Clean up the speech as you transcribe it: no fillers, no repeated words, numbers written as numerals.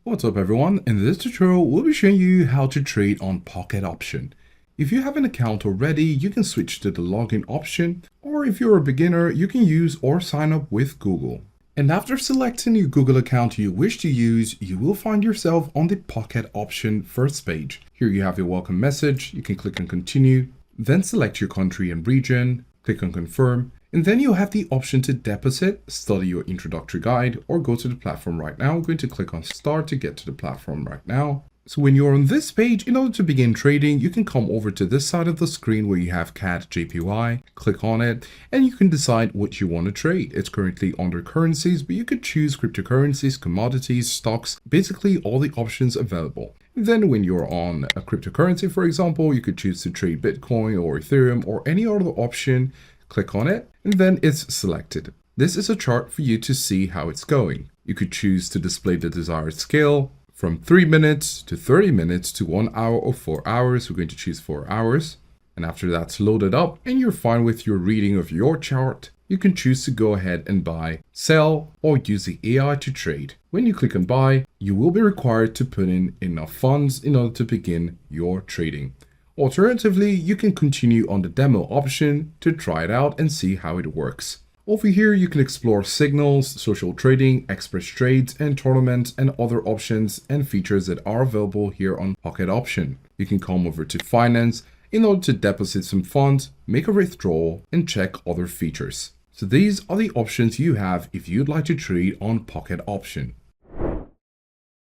What's up everyone? In this tutorial, we'll be showing you how to trade on Pocket Option. If you have an account already, you can switch to the login option, or if you're a beginner, you can use or sign up with Google. And after selecting your Google account you wish to use, you will find yourself on the Pocket Option first page. Here you have your welcome message. You can click on continue, then select your country and region, click on confirm, and then you'll have the option to deposit, study your introductory guide, or go to the platform right now. I'm going to click on start to get to the platform right now. So when you're on this page, in order to begin trading, you can come over to this side of the screen where you have CAD JPY, click on it, and you can decide what you want to trade. It's currently under currencies, but you could choose cryptocurrencies, commodities, stocks, basically all the options available. Then when you're on a cryptocurrency, for example, you could choose to trade Bitcoin or Ethereum or any other option. Click on it, and then it's selected. This is a chart for you to see how it's going. You could choose to display the desired scale from 3 minutes to 30 minutes to 1 hour or 4 hours. We're going to choose 4 hours. And after that's loaded up and you're fine with your reading of your chart, you can choose to go ahead and buy, sell, or use the AI to trade. When you click on buy, you will be required to put in enough funds in order to begin your trading. Alternatively, you can continue on the demo option to try it out and see how it works. Over here, you can explore signals, social trading, express trades, and tournaments, and other options and features that are available here on Pocket Option. You can come over to finance in order to deposit some funds, make a withdrawal, and check other features. So these are the options you have if you'd like to trade on Pocket Option.